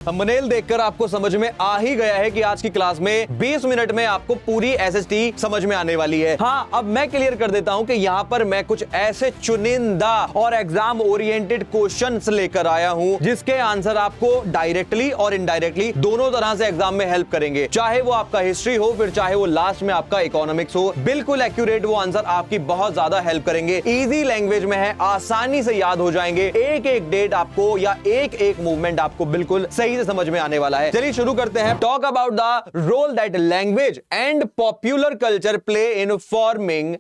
Thumbnail देखकर आपको समझ में आ ही गया है कि आज की क्लास में 20 मिनट में आपको पूरी एसएसटी समझ में आने वाली है। हाँ, अब मैं क्लियर कर देता हूं कि यहां पर मैं कुछ ऐसे चुनिंदा और एग्जाम ओरिएंटेड क्वेश्चंस लेकर आया हूं जिसके आंसर आपको डायरेक्टली और इनडायरेक्टली दोनों तरह से एग्जाम में हेल्प करेंगे। चाहे वो आपका हिस्ट्री हो, फिर चाहे वो लास्ट में आपका इकोनॉमिक्स हो, बिल्कुल एक्यूरेट वो आंसर आपकी बहुत ज्यादा हेल्प करेंगे। इजी लैंग्वेज में है, आसानी से याद हो जाएंगे। एक एक डेट आपको या एक एक मूवमेंट आपको बिल्कुल सही से समझ में आने वाला है। चलिए शुरू करते हैं। Talk about the role that language and popular culture play in forming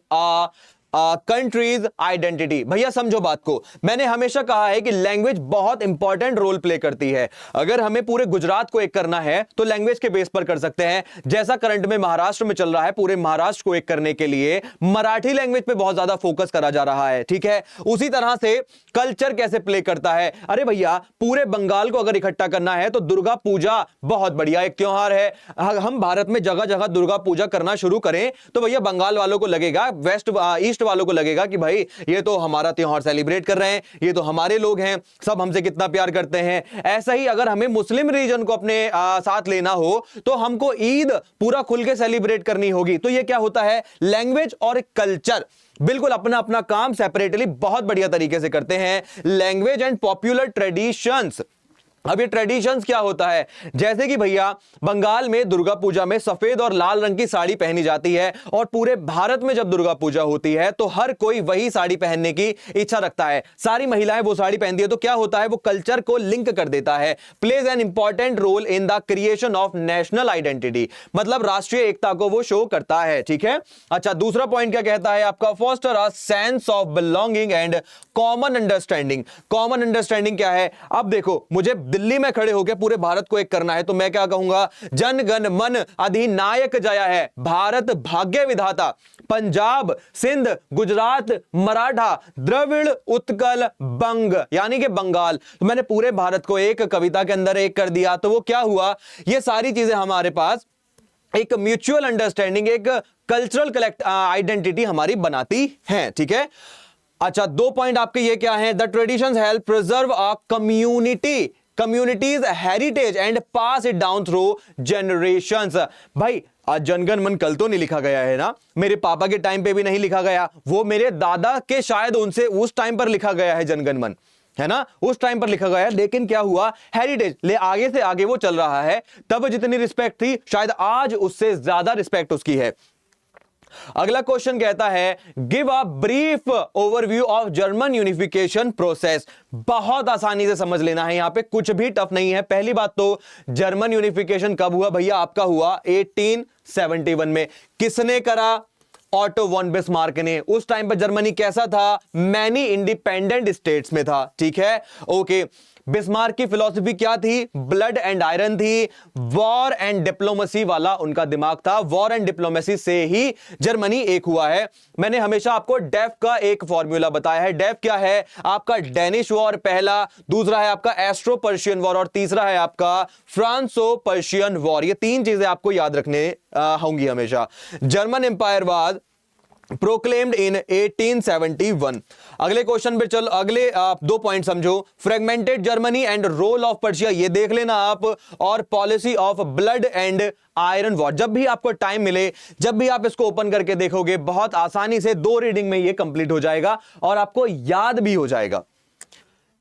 country's identity. भैया समझो बात को, मैंने हमेशा कहा है कि लैंग्वेज बहुत इंपॉर्टेंट रोल प्ले करती है। अगर हमें पूरे गुजरात को एक करना है तो लैंग्वेज के बेस पर कर सकते हैं। जैसा करंट में महाराष्ट्र में चल रहा है, पूरे महाराष्ट्र को एक करने के लिए मराठी लैंग्वेज पे बहुत ज्यादा फोकस करा जा रहा है, ठीक है। उसी तरह से कल्चर कैसे प्ले करता है। अरे भैया, पूरे बंगाल को अगर इकट्ठा करना है तो दुर्गा पूजा बहुत बढ़िया एक त्योहार है। हम भारत में जगह जगह दुर्गा पूजा करना शुरू करें तो भैया बंगाल वालों को लगेगा, वेस्ट ईस्ट वालों को लगेगा कि भाई ये तो हमारा त्योहार सेलिब्रेट कर रहे हैं, ये तो हमारे लोग हैं, सब हमसे कितना प्यार करते हैं। ऐसा ही अगर हमें मुस्लिम रीजन को अपने साथ लेना हो तो हमको ईद पूरा खुल के सेलिब्रेट करनी होगी। तो ये क्या होता है, लैंग्वेज और कल्चर बिल्कुल अपना अपना काम सेपरेटली बहुत बढ़िया तरीके से करते हैं। Language and popular traditions. अब ये ट्रेडिशंस क्या होता है, जैसे कि भैया बंगाल में दुर्गा पूजा में सफेद और लाल रंग की साड़ी पहनी जाती है और पूरे भारत में जब दुर्गा पूजा होती है तो हर कोई वही साड़ी पहनने की इच्छा रखता है। सारी महिलाएं वो साड़ी पहनती है तो क्या होता है, वो कल्चर को लिंक कर देता है। Plays an important role in the creation of national identity, मतलब राष्ट्रीय एकता को वो शो करता है, ठीक है। अच्छा, दूसरा पॉइंट क्या कहता है आपका, foster a sense of belonging and common understanding. Common understanding क्या है, अब देखो मुझे दिल्ली में खड़े होकर पूरे भारत को एक करना है तो मैं क्या कहूंगा, जन गण मन अधिनायक जया है, भारत भाग्य विधाता, पंजाब सिंध गुजरात मराठा द्रविड़ उत्कल बंग, यानी कि बंगाल। तो मैंने पूरे भारत को एक कविता के अंदर एक कर दिया तो वो क्या हुआ, ये सारी चीजें हमारे पास एक म्यूचुअल अंडरस्टैंडिंग, एक कल्चरल कलेक्ट आइडेंटिटी हमारी बनाती है, ठीक है। अच्छा, दो पॉइंट आपके ये क्या है, the traditions help preserve a communities heritage and pass it down through generations। भाई आज जनगण मन कल तो नहीं लिखा गया है ना, मेरे पापा के टाइम पे भी नहीं लिखा गया, वो मेरे दादा के शायद उनसे उस टाइम पर लिखा गया है जनगण मन, है ना, उस टाइम पर लिखा गया है। लेकिन क्या हुआ, हेरिटेज ले आगे से आगे वो चल रहा है। तब जितनी रिस्पेक्ट थी शायद आज उससे ज्यादा रिस्पेक्ट उसकी है। अगला क्वेश्चन कहता है, give a brief overview of German unification process. बहुत आसानी से समझ लेना है, यहां पे कुछ भी टफ नहीं है। पहली बात तो जर्मन यूनिफिकेशन कब हुआ भैया, आपका हुआ 1871 में। किसने करा, ऑटो वन बिस्मार्क ने। उस टाइम पर जर्मनी कैसा था, मैनी इंडिपेंडेंट स्टेट्स में था, ठीक है, ओके। बिस्मार्क की फिलॉसफी क्या थी, ब्लड एंड आयरन थी, वॉर एंड डिप्लोमेसी वाला उनका दिमाग था। वॉर एंड डिप्लोमेसी से ही जर्मनी एक हुआ है। मैंने हमेशा आपको डेफ का एक फॉर्मूला बताया है। डेफ क्या है, आपका डेनिश वॉर पहला, दूसरा है आपका एस्ट्रो पर्शियन वॉर और तीसरा है आपका फ्रांसो पर्शियन वॉर। ये तीन चीजें आपको याद रखने होंगी हमेशा। German empire was proclaimed in 1871। अगले क्वेश्चन पे चलो, अगले दो पॉइंट समझो, fragmented Germany and role of Persia, ये देख लेना आप, और policy of blood and iron war. जब भी आपको टाइम मिले, जब भी आप इसको ओपन करके देखोगे, बहुत आसानी से 2 रीडिंग में ये कंप्लीट हो जाएगा और आपको याद भी हो जाएगा।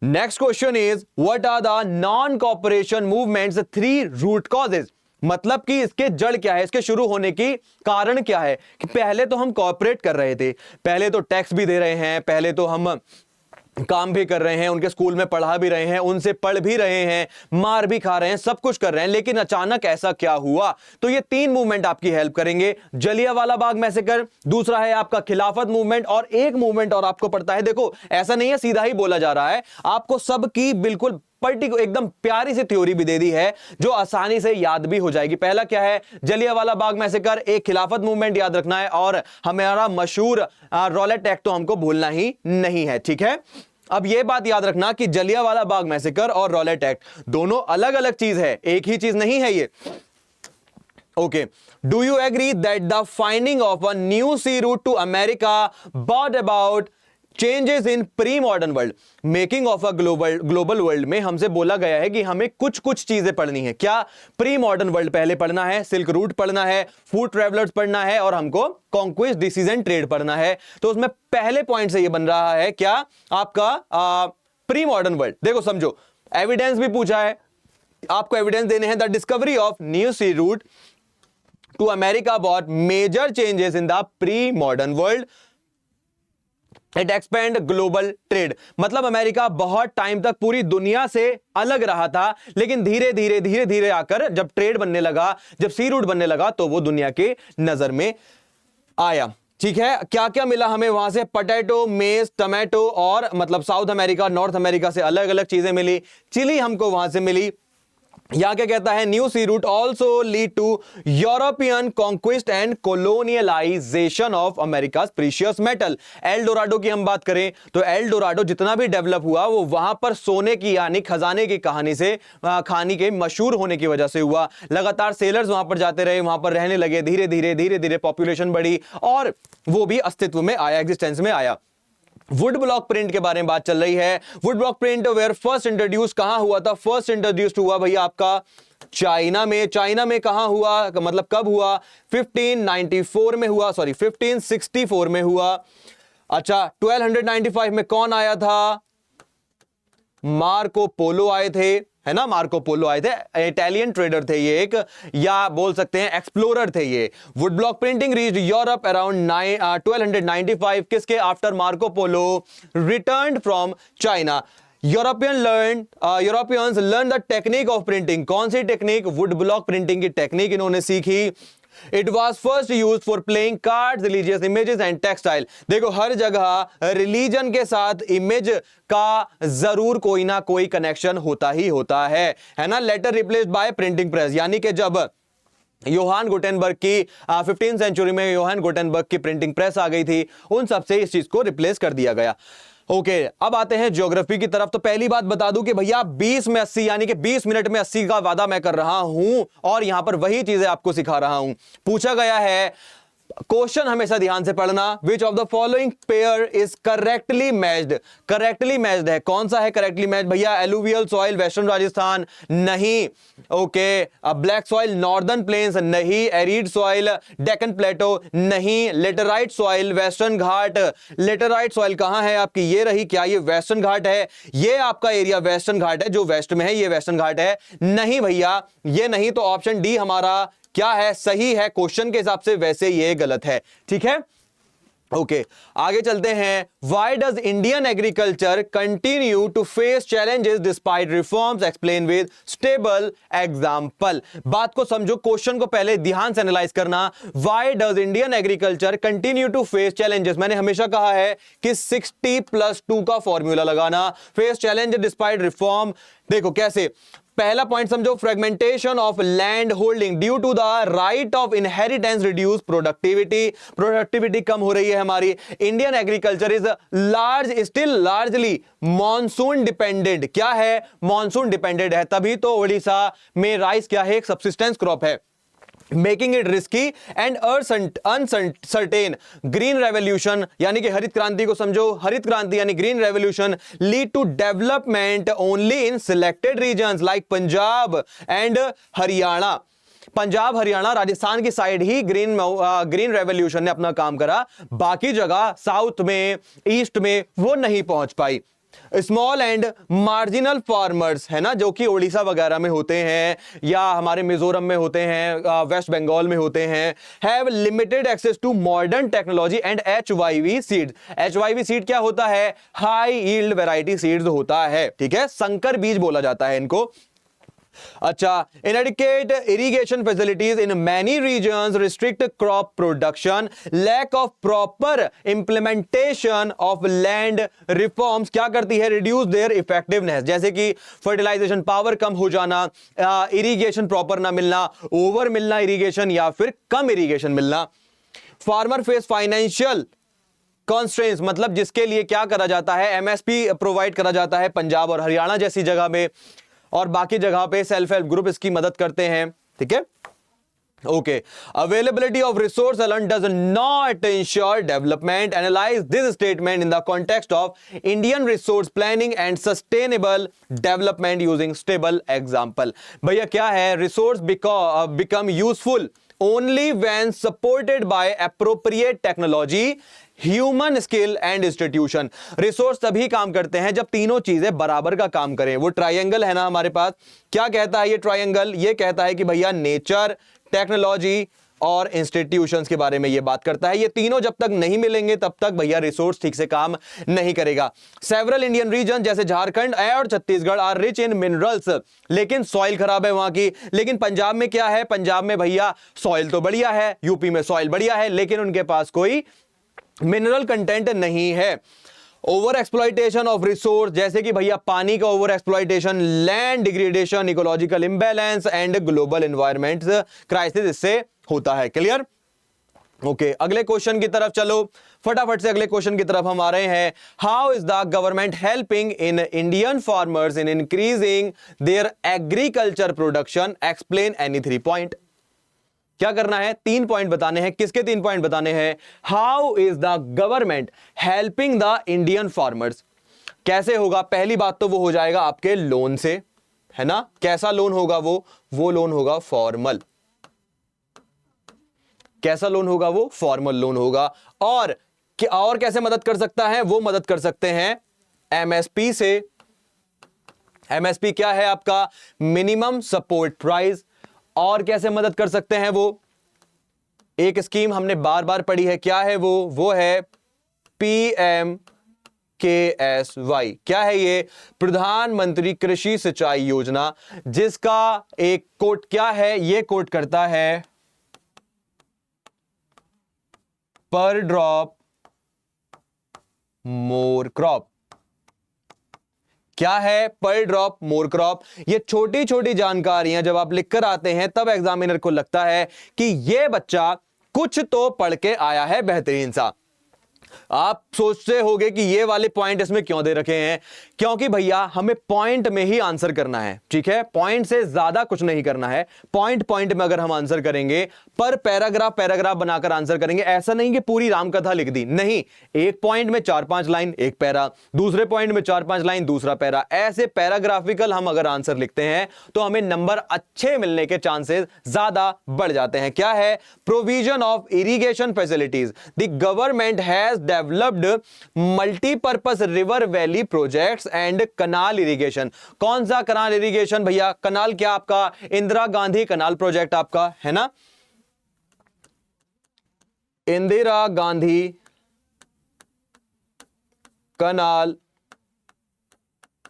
Next question is, what are the non cooperation movements 3 root causes. मतलब कि इसके जड़ क्या है, इसके शुरू होने की कारण क्या है, कि पहले तो हम कॉपरेट कर रहे थे, पहले तो टैक्स भी दे रहे हैं, पहले तो हम काम भी कर रहे हैं, उनके स्कूल में पढ़ा भी रहे हैं, उनसे पढ़ भी रहे हैं, मार भी खा रहे हैं, सब कुछ कर रहे हैं, लेकिन अचानक ऐसा क्या हुआ। तो ये 3 मूवमेंट आपकी हेल्प करेंगे। जलियांवाला बाग मैसेकर, दूसरा है आपका खिलाफत मूवमेंट, और एक मूवमेंट और आपको पड़ता है। देखो ऐसा नहीं है सीधा ही बोला जा रहा है, आपको सबकी बिल्कुल पर्टिकुलर एकदम प्यारी सी थ्योरी भी दे दी है जो आसानी से याद भी हो जाएगी। पहला क्या है, जलियांवाला बाग मैसेकर, एक खिलाफत मूवमेंट याद रखना है, और हमारा मशहूर रॉलेट एक्ट तो हमको भूलना ही नहीं है, ठीक है। अब यह बात याद रखना कि जलियांवाला बाग मैसेकर और रॉलेट एक्ट दोनों अलग अलग चीज है, एक ही चीज नहीं है ये, okay. Do you agree that the finding of a new sea route to America brought about changes in pre modern world, making of a global world में हमसे बोला गया है कि हमें कुछ कुछ चीजें पढ़नी है। क्या? प्री मॉडर्न वर्ल्ड पहले पढ़ना है, सिल्क रूट पढ़ना है, फूड ट्रेवलर्स पढ़ना है और हमको कॉन्क्वेस्ट, डिसीजन, ट्रेड पढ़ना है। तो उसमें पहले पॉइंट से यह बन रहा है क्या आपका प्री मॉडर्न वर्ल्ड। देखो समझो, एविडेंस भी पूछा है, आपको एविडेंस देने हैं। The discovery of new sea route to America bought major changes in the pre modern world, it expand global trade. मतलब अमेरिका बहुत टाइम तक पूरी दुनिया से अलग रहा था, लेकिन धीरे धीरे धीरे धीरे आकर जब ट्रेड बनने लगा, जब सी रूट बनने लगा, तो वो दुनिया के नजर में आया। ठीक है, क्या क्या मिला हमें वहां से? पोटैटो, मेज, टमाटो और मतलब साउथ अमेरिका, नॉर्थ अमेरिका से अलग अलग चीजें मिली। चिली हमको वहां से मिली। यहां क्या कहता है? New sea route also lead to European conquest and colonialisation of Americas precious metal. El Dorado की हम बात करें तो एल डोराडो जितना भी डेवलप हुआ वो वहां पर सोने की यानी खजाने की कहानी से, कहानी के मशहूर होने की वजह से हुआ। लगातार सेलर्स वहां पर जाते रहे, वहां पर रहने लगे, धीरे धीरे पॉपुलेशन बढ़ी और वो भी अस्तित्व में आया, एग्जिस्टेंस में आया। वुड ब्लॉक प्रिंट के बारे में बात चल रही है। Wood block print were first introduce कहां हुआ था? फर्स्ट इंट्रोड्यूस्ड हुआ भैया आपका चाइना में। चाइना में कहां हुआ, मतलब कब हुआ? 1594 में हुआ, सॉरी 1564 में हुआ। अच्छा, 1295 में कौन आया था? मार्को पोलो आए थे, है ना? मार्को पोलो आए थे, इटालियन ट्रेडर थे ये एक, या बोल सकते हैं एक्सप्लोरर थे ये। Would block printing reached Europe around 1295, किसके? After Marco Polo returned from China. Europeans learn the technique of printing. कौन सी टेक्निक? वुड ब्लॉक प्रिंटिंग की टेक्निक इन्होंने सीखी। It was first used for playing cards, religious images and textile। देखो हर जगह religion के साथ image का जरूर कोई ना कोई कनेक्शन होता ही होता है ना? Later replaced by printing press, यानी कि जब योहान गुटेनबर्ग की 15वीं सेंचुरी में योहान गुटेनबर्ग की प्रिंटिंग प्रेस आ गई थी, उन सबसे इस चीज को रिप्लेस कर दिया गया। ओके, अब आते हैं ज्योग्राफी की तरफ। तो पहली बात बता दूं कि भैया 20 में 80 यानी कि 20 मिनट में 80 का वादा मैं कर रहा हूं और यहां पर वही चीजें आपको सिखा रहा हूं। पूछा गया है, क्वेश्चन हमेशा ध्यान से पढ़ना, which of the following pair is correctly matched. Correctly matched है, कौन सा है करेक्टली मैच्ड भैया? एलुवियल सॉइल वेस्टर्न राजस्थान नहीं, okay. Black soil northern plains नहीं, एरिड सॉइल डेक्कन प्लेटो नहीं, लेटराइट सॉइल वेस्टर्न घाट। लेटराइट सॉइल कहां है आपकी? ये रही। क्या ये वेस्टर्न घाट है? ये आपका एरिया वेस्टर्न घाट है, जो वेस्ट में है, ये वेस्टर्न घाट है? नहीं भैया, ये नहीं। तो ऑप्शन डी हमारा क्या है? सही है। क्वेश्चन के हिसाब से वैसे ये गलत है, ठीक है? ओके, आगे चलते हैं। Why does Indian agriculture continue to face challenges despite reforms? Explain with stable example। बात को समझो, क्वेश्चन को पहले ध्यान से एनालाइज करना। Why does Indian agriculture continue to face challenges? मैंने हमेशा कहा है कि 60+2 का फॉर्मूला लगाना। Face challenge despite reform, देखो कैसे। पहला पॉइंट समझो, fragmentation of land holding due to the right of inheritance reduce productivity. Productivity कम हो रही है हमारी। Indian agriculture is still largely monsoon dependent. क्या है? मॉनसून डिपेंडेंट है, तभी तो उड़ीसा में राइस क्या है? एक सबसिस्टेंस क्रॉप है। Making it risky and uncertain. Green revolution यानी कि हरित क्रांति को समझो। हरित क्रांति यानी green revolution lead to development only in selected regions like Punjab and Haryana. Punjab, Haryana, Rajasthan की साइड ही ग्रीन रेवोल्यूशन ने अपना काम करा, बाकी जगह साउथ में, ईस्ट में वो नहीं पहुंच पाई। स्मॉल एंड मार्जिनल फार्मर्स, है ना, जो कि उड़ीसा वगैरह में होते हैं या हमारे मिजोरम में होते हैं, वेस्ट बंगाल में होते हैं, have limited access to modern technology and HYV seeds. HYV seed क्या होता है? हाई यील्ड वैरायटी सीड्स होता है, ठीक है? संकर बीज बोला जाता है इनको। अच्छा, inadequate irrigation facilities in many regions restrict crop production, lack of proper implementation of land reforms क्या करती है? reduce their effectiveness, जैसे कि fertilization पावर कम हो जाना, irrigation प्रॉपर ना मिलना, ओवर मिलना irrigation या फिर कम irrigation मिलना। farmer face financial constraints, मतलब जिसके लिए क्या करा जाता है? MSP प्रोवाइड करा जाता है पंजाब और हरियाणा जैसी जगह में, और बाकी जगह पे सेल्फ हेल्प ग्रुप इसकी मदद करते हैं, ठीक है? Okay. Availability of resource alone does not ensure development. Analyze this statement in the context of Indian resource planning and sustainable development using stable example. भैया क्या है, resource become useful only when supported by appropriate technology, human skill and institution. Resource तभी काम करते हैं जब तीनों चीजें बराबर का काम करें. वो ट्रायंगल है ना हमारे पास, क्या कहता है ये ट्रायंगल? ये कहता है कि भैया नेचर, टेक्नोलॉजी और इंस्टीट्यूशंस के बारे में ये बात करता है. ये तीनों जब तक नहीं मिलेंगे तब तक भैया रिसोर्स ठीक से काम नहीं करेगा. सेवरल इंडियन रीजन जैसे झारखंड और Chhattisgarh are rich in minerals, लेकिन सॉइल खराब है वहां की. लेकिन पंजाब में क्या है? पंजाब में भैया सॉइल तो बढ़िया है, यूपी में सॉइल बढ़िया है, लेकिन उनके पास कोई मिनरल कंटेंट नहीं है. ओवर एक्सप्लॉइटेशन ऑफ रिसोर्स, जैसे कि भैया पानी का over exploitation, land degradation, ecological imbalance and global environment crisis इससे होता है. क्लियर? ओके, अगले क्वेश्चन की तरफ चलो. फटाफट से अगले क्वेश्चन की तरफ हम आ रहे हैं. How is the government helping in Indian farmers in increasing there agriculture production? Explain any 3 point. क्या करना है? 3 पॉइंट बताने हैं. किसके 3 पॉइंट बताने हैं? How is the government helping the Indian farmers. कैसे होगा? पहली बात तो वो हो जाएगा आपके लोन से, है ना. कैसा लोन होगा? वो लोन होगा फॉर्मल. कैसा लोन होगा? वो फॉर्मल लोन होगा. और कैसे मदद कर सकता है? वो मदद कर सकते हैं एमएसपी से. एमएसपी क्या है आपका? Minimum support price. और कैसे मदद कर सकते हैं? वो एक स्कीम हमने बार बार पढ़ी है. क्या है वो है PMKSY. क्या है ये? प्रधानमंत्री कृषि सिंचाई योजना, जिसका एक कोट क्या है? ये कोट करता है पर ड्रॉप मोर क्रॉप. क्या है? पर ड्रॉप मोर क्रॉप. ये छोटी छोटी जानकारियां जब आप लिखकर आते हैं तब एग्जामिनर को लगता है कि ये बच्चा कुछ तो पढ़ के आया है बेहतरीन सा. आप सोचते होंगे कि ये वाले पॉइंट इसमें क्यों दे रखे हैं? क्योंकि भैया हमें पॉइंट में ही आंसर करना है. ठीक है, पॉइंट से ज्यादा कुछ नहीं करना है. पॉइंट में अगर हम आंसर करेंगे, पर पैराग्राफ बनाकर आंसर करेंगे. ऐसा नहीं कि पूरी रामकथा लिख दी, नहीं. एक पॉइंट में 4-5 लाइन एक पैरा, दूसरे पॉइंट में 4-5 लाइन दूसरा पैरा. ऐसे पैराग्राफिकल हम अगर आंसर लिखते हैं तो हमें नंबर अच्छे मिलने के चांसेस ज्यादा बढ़ जाते हैं. क्या है? Provision of irrigation facilities. The government has developed multipurpose river valley projects and canal irrigation. कौन सा कनाल इरिगेशन भैया? कनाल क्या आपका? इंदिरा गांधी कनाल प्रोजेक्ट आपका, है ना. इंदिरा गांधी कनाल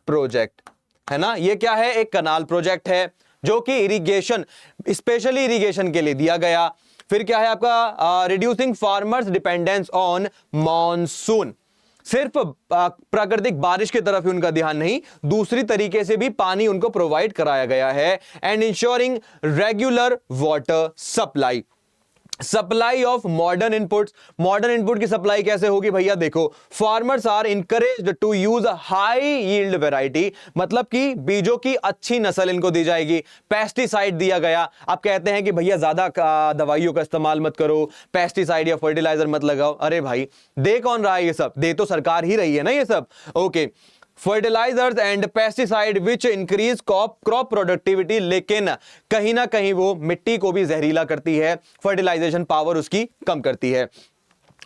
प्रोजेक्ट, है ना. ये क्या है? एक कनाल प्रोजेक्ट है जो कि इरिगेशन, स्पेशली इरिगेशन के लिए दिया गया. फिर क्या है आपका? Reducing farmers dependence on monsoon. सिर्फ प्राकृतिक बारिश की तरफ ही उनका ध्यान नहीं, दूसरी तरीके से भी पानी उनको प्रोवाइड कराया गया है. And insuring regular water supply. Supply of modern inputs. Modern input की सप्लाई कैसे होगी भैया? देखो, farmers are encouraged to use high yield variety, मतलब कि बीजों की अच्छी नस्ल इनको दी जाएगी. पेस्टिसाइड दिया गया. आप कहते हैं कि भैया ज्यादा दवाइयों का इस्तेमाल मत करो, पेस्टिसाइड या फर्टिलाइजर मत लगाओ. अरे भाई, दे कौन रहा है ये सब? दे तो सरकार ही रही है ना ये सब. Okay, fertilizers and pesticide which increase crop productivity, लेकिन कहीं ना कहीं वो मिट्टी को भी जहरीला करती है, फर्टिलाइजेशन पावर उसकी कम करती है.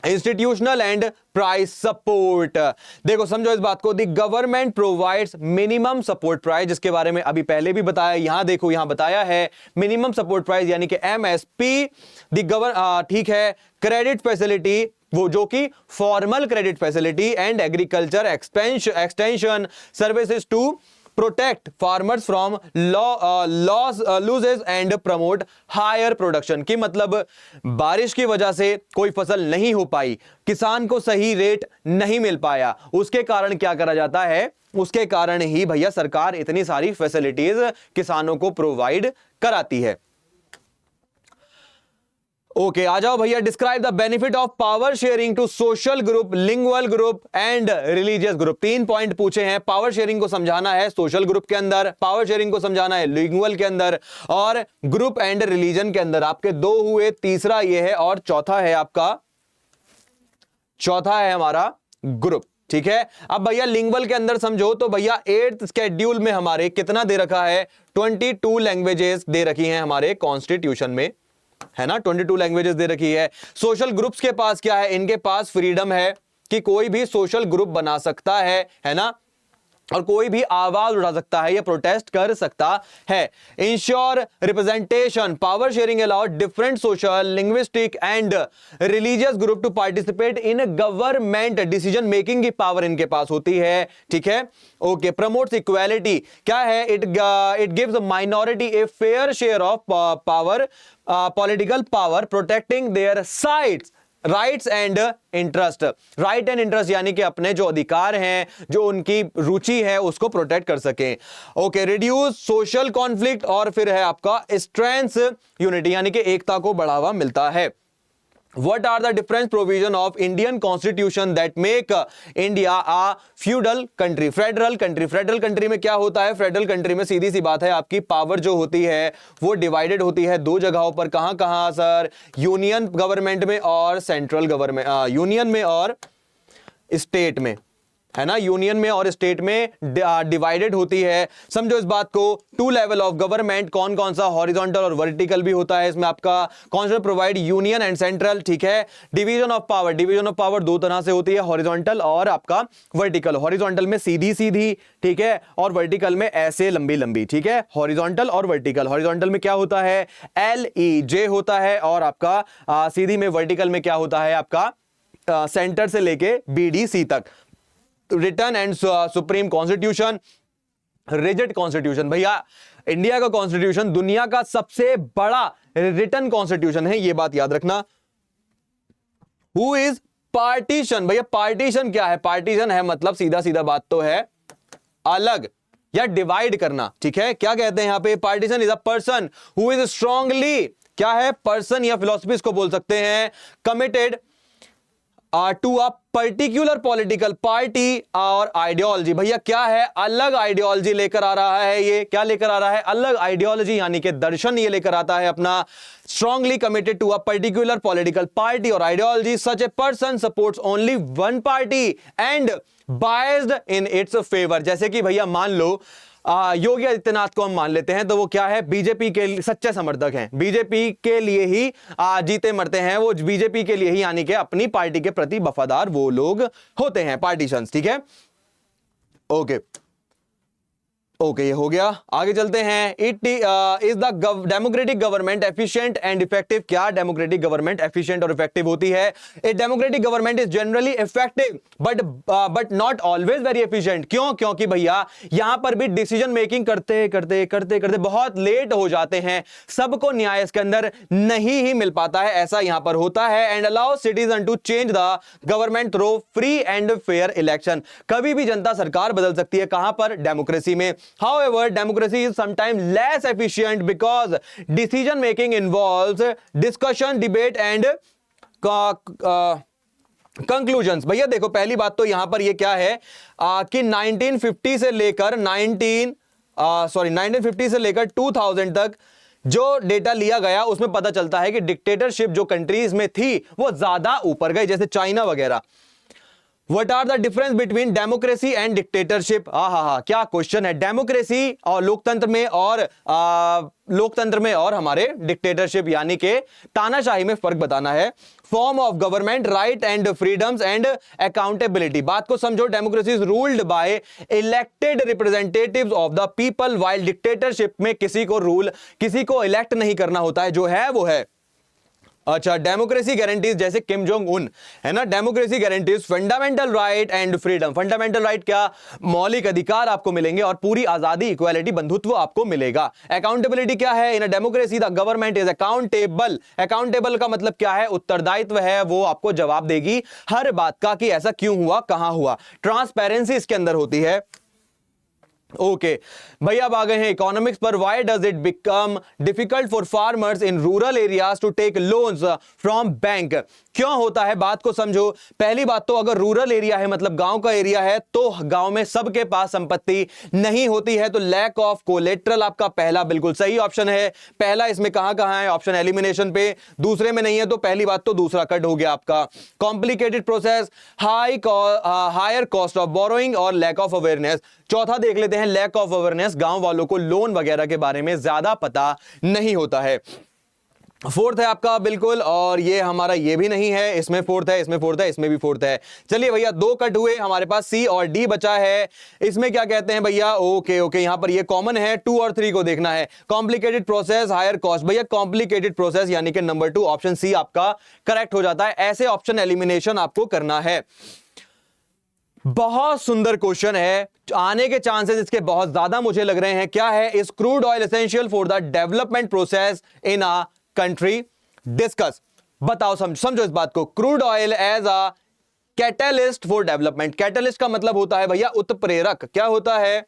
Institutional and price support. देखो समझो इस बात को. The government provides minimum support price, जिसके बारे में अभी पहले भी बताया. यहां देखो, यहां बताया है मिनिमम सपोर्ट प्राइस यानी कि MSP. ठीक है. क्रेडिट फैसिलिटी, वो जो कि formal credit facility and agriculture extension services to protect farmers from losses and promote higher production. की मतलब बारिश की वजह से कोई फसल नहीं हो पाई, किसान को सही रेट नहीं मिल पाया, उसके कारण क्या करा जाता है? उसके कारण ही भैया सरकार इतनी सारी फैसिलिटीज किसानों को प्रोवाइड कराती है. ओके आ जाओ भैया, describe the benefit of power sharing to social group, lingual group and religious group. 3 point पूछे हैं। पावर शेयरिंग को समझाना है सोशल ग्रुप के अंदर, पावर शेयरिंग को समझाना है लिंगुअल के अंदर और ग्रुप एंड रिलीजन के अंदर। आपके 2 हुए, तीसरा ये है और चौथा है आपका, चौथा है हमारा ग्रुप। ठीक है, अब भैया लिंगुअल के अंदर समझो तो भैया 8th शेड्यूल में हमारे कितना दे रखा है, 22 लैंग्वेजेस दे रखी हैं हमारे कॉन्स्टिट्यूशन में, है ना, 22 लैंग्वेजेस दे रखी है। सोशल ग्रुप्स के पास क्या है, इनके पास फ्रीडम है कि कोई भी सोशल ग्रुप बना सकता है ना, और कोई भी आवाज उठा सकता है या प्रोटेस्ट कर सकता है। Insure representation, power sharing allowed different social, linguistic and religious group to participate in government decision making की पावर इनके पास होती है। ठीक है, ओके। प्रमोट्स इक्वालिटी, क्या है, it gives minority a fair share of power, political power, protecting there sites, rights and interest. Right and interest यानी कि अपने जो अधिकार हैं, जो उनकी रुचि है, उसको प्रोटेक्ट कर सकें। ओके, रिड्यूस सोशल कॉन्फ्लिक्ट, और फिर है आपका स्ट्रेंथ यूनिटी यानी कि एकता को बढ़ावा मिलता है। What are the different provision of Indian Constitution that make India a feudal country? Federal country, federal country में क्या होता है, federal country में सीधी सी बात है, आपकी पावर जो होती है वो डिवाइडेड होती है 2 जगहों पर। कहां कहां सर, यूनियन गवर्नमेंट में और सेंट्रल गवर्नमेंट, यूनियन में और स्टेट में, है ना, यूनियन में और स्टेट में डिवाइडेड होती है। समझो इस बात को। 2 लेवल ऑफ गवर्नमेंट, कौन कौन सा, हॉरिजॉन्टल और वर्टिकल भी होता है इसमें आपका। Constitution provide union and central. ठीक है, division of power, division of power 2 तरह से होती है, हॉरिजॉन्टल और आपका वर्टिकल। हॉरिजॉन्टल में सीधी सीधी, ठीक है, और वर्टिकल में ऐसे लंबी लंबी। ठीक है, हॉरिजॉन्टल और वर्टिकल। हॉरिजॉन्टल में क्या होता है, LEJ होता है, और आपका सीधी में वर्टिकल में क्या होता है आपका, सेंटर से लेके BDC तक। Return and supreme constitution, rigid constitution. भैया इंडिया का कॉन्स्टिट्यूशन दुनिया का सबसे बड़ा रिटर्न कॉन्स्टिट्यूशन है, यह बात याद रखना। हु इज पार्टीशन, भैया पार्टीशन क्या है, पार्टीशन है मतलब सीधा सीधा बात तो है अलग या डिवाइड करना। ठीक है, क्या कहते हैं यहां पे, partition is a person who is strongly, क्या है, पर्सन या फिलोसफी इसको बोल सकते हैं, committed to a particular political party और आइडियोलॉजी। भैया क्या है, अलग आइडियोलॉजी लेकर आ रहा है, ये क्या लेकर आ रहा है, अलग आइडियोलॉजी यानी कि दर्शन ये लेकर आता है अपना। Strongly committed to a particular political party और ideology, such a person supports only one party and biased in its favour. जैसे कि भैया मान लो योगी आदित्यनाथ को हम मान लेते हैं, तो वो क्या है, बीजेपी के सच्चे समर्थक हैं, बीजेपी के लिए ही जीते मरते हैं, वो बीजेपी के लिए ही, यानी कि अपनी पार्टी के प्रति वफादार वो लोग होते हैं, पार्टीशंस। ठीक है, ओके ओके, ये हो गया। आगे चलते हैं। It is the democratic government efficient and effective. क्या डेमोक्रेटिक गवर्नमेंट एफिशिएंट और इफेक्टिव होती है? A democratic government is generally effective but not always very efficient. क्यों? क्योंकि भैया यहां पर भी डिसीजन मेकिंग करते करते करते करते बहुत लेट हो जाते हैं, सबको न्याय इसके अंदर नहीं ही मिल पाता है, ऐसा यहां पर होता है। And allow citizen to change the government through free and fair election. कभी भी जनता सरकार बदल सकती है, कहां पर? डेमोक्रेसी में। However, democracy is sometimes less efficient because decision making involves discussion, debate and conclusions। भैया देखो, पहली बात तो यहां पर ये क्या है कि 1950 से लेकर 1950 से लेकर 2000 तक जो डेटा लिया गया उसमें पता चलता है कि डिक्टेटरशिप जो कंट्रीज में थी वो ज्यादा ऊपर गई, जैसे चाइना वगैरह। What are the difference between democracy and dictatorship? क्या क्वेश्चन है। डेमोक्रेसी और लोकतंत्र में और हमारे डिक्टेटरशिप यानी के तानाशाही में फर्क बताना है। Form of government, right and freedoms and accountability. बात को समझो, democracy is ruled by elected representatives of the people, while dictatorship में किसी को इलेक्ट नहीं करना होता है, जो है वो है। अच्छा, डेमोक्रेसी गारंटीज, जैसे किम जोंग उन है ना, democracy guarantees fundamental right and freedom. Fundamental right क्या? मौलिक अधिकार आपको मिलेंगे और पूरी आजादी, इक्वालिटी, बंधुत्व आपको मिलेगा। अकाउंटेबिलिटी क्या है? In democracy the government is accountable. Accountable का मतलब क्या है? उत्तरदायित्व है, वो आपको जवाब देगी हर बात का कि ऐसा क्यों हुआ, कहां हुआ। ट्रांसपेरेंसी इसके अंदर होती है। ओके भैया अब आ गए हैं इकोनॉमिक्स पर। Why does it become difficult for farmers in rural areas to take loans from bank? क्यों होता है, बात को समझो। पहली बात तो अगर रूरल एरिया है मतलब गांव का एरिया है तो गांव में सबके पास संपत्ति नहीं होती है, तो लैक ऑफ कोलेट्रल आपका पहला बिल्कुल सही ऑप्शन है। पहला इसमें कहां है ऑप्शन एलिमिनेशन पे, दूसरे में नहीं है तो पहली बात तो दूसरा कट हो गया आपका। Complicated process, higher cost of borrowing और लैक ऑफ अवेयरनेस। चौथा देख लेते हैं, लैक ऑफ अवेयरनेस, गांव वालों को लोन वगैरह के बारे में ज्यादा पता नहीं होता है। फोर्थ है आपका बिल्कुल, और ये हमारा ये भी नहीं है, इसमें फोर्थ है, इसमें फोर्थ है, इसमें भी फोर्थ है। चलिए भैया दो कट हुए, हमारे पास सी और डी बचा है। इसमें क्या कहते हैं भैया, ओके यहां पर ये कॉमन है, 2 और 3 को देखना है। कॉम्प्लिकेटेड प्रोसेस, हायर कॉस्ट, भैया कॉम्प्लिकेटेड प्रोसेस यानी कि नंबर 2 ऑप्शन सी आपका करेक्ट हो जाता है। ऐसे ऑप्शन एलिमिनेशन आपको करना है। बहुत सुंदर क्वेश्चन है, आने के चांसेस इसके बहुत ज्यादा मुझे लग रहे हैं। क्या है, is crude oil essential for the development process in a country? Discuss, बताओ, समझो इस बात को। Crude oil as a catalyst for development. Catalyst का मतलब होता है भैया उत्प्रेरक। क्या होता है,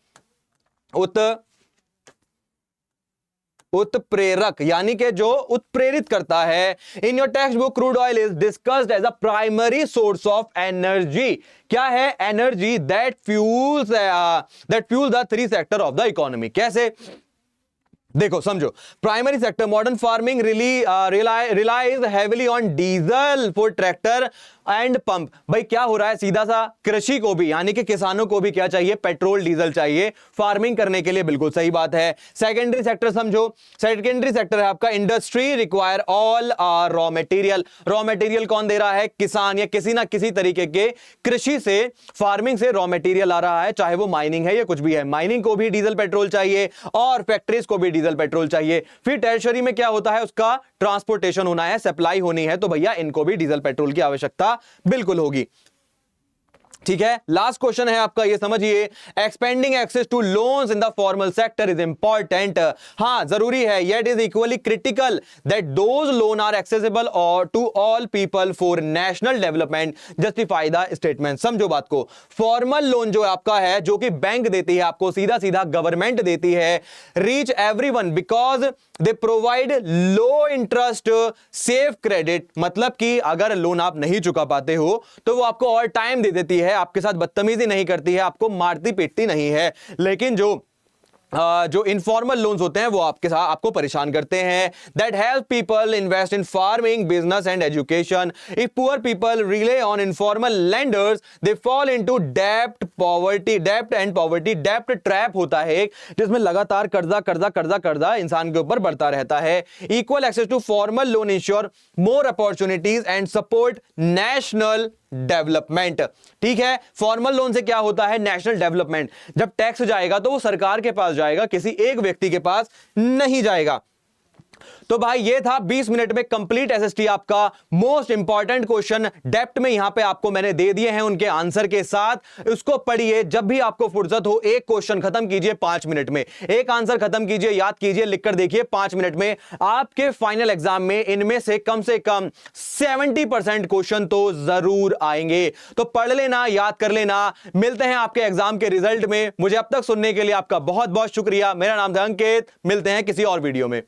उत्प्रेरक यानी कि जो उत्प्रेरित करता है। In your text book crude oil is discussed as a primary source of energy. क्या है, energy that fuels the 3 sector of the economy. कैसे, देखो समझो, primary sector modern farming relies heavily on diesel for tractor and pump. भाई क्या हो रहा है, सीधा सा कृषि को भी यानी कि किसानों को भी क्या चाहिए, पेट्रोल डीजल चाहिए फार्मिंग करने के लिए, बिल्कुल सही बात है। सेकेंडरी सेक्टर समझो, सेकेंडरी सेक्टर है आपका industry require all raw material. Raw material कौन दे रहा है, किसान या किसी ना किसी तरीके के कृषि से, फार्मिंग से रॉ मटेरियल आ रहा है, चाहे वो माइनिंग है या कुछ भी है। माइनिंग को भी डीजल पेट्रोल चाहिए और फैक्ट्रीज को भी डीजल पेट्रोल चाहिए। फिर टर्शरी में क्या होता है, उसका ट्रांसपोर्टेशन होना है, सप्लाई होनी है, तो भैया इनको भी डीजल पेट्रोल की आवश्यकता बिल्कुल होगी। ठीक है, लास्ट क्वेश्चन है आपका, ये समझिए। Expanding access to loans in the formal sector is important. हां जरूरी है, yet is equally critical that those loan are accessible और to all people for national development. Justify the statement. समझो बात को, फॉर्मल लोन जो आपका है, जो कि बैंक देती है आपको, सीधा सीधा गवर्नमेंट देती है, reach everyone because they provide low interest safe credit. मतलब कि अगर लोन आप नहीं चुका पाते हो तो वो आपको और टाइम दे देती है, आपके साथ बदतमीजी नहीं करती है, आपको मारती पीटती नहीं है। लेकिन जो इनफॉर्मल लोन्स होते हैं वो आपके साथ आपको परेशान करते हैं। That help people invest in farming, business and education. If poor people relay on informal lenders they fall into डेब्ट एंड पॉवर्टी। डेब्ट ट्रैप होता है एक, जिसमें लगातार कर्जा इंसान के ऊपर बढ़ता रहता है। Equal access to formal loan insure more opportunities and support national development. ठीक है, फॉर्मल लोन से क्या होता है, नेशनल डेवलपमेंट। जब टैक्स जाएगा तो वो सरकार के पास जाएगा, किसी एक व्यक्ति के पास नहीं जाएगा। तो भाई ये था 20 मिनट में कंप्लीट एसएसटी आपका मोस्ट इंपॉर्टेंट क्वेश्चन। डेप्थ में यहां पे आपको मैंने दे दिए हैं उनके आंसर के साथ। उसको पढ़िए, जब भी आपको फुर्सत हो एक क्वेश्चन खत्म कीजिए 5 मिनट में, एक आंसर खत्म कीजिए, याद कीजिए, लिखकर देखिए 5 मिनट में। आपके फाइनल एग्जाम में इनमें से कम 70% क्वेश्चन तो जरूर आएंगे। तो पढ़ लेना, याद कर लेना। मिलते हैं आपके एग्जाम के रिजल्ट में। मुझे अब तक सुनने के लिए आपका बहुत बहुत शुक्रिया। मेरा नाम था अंकित, मिलते हैं किसी और वीडियो में।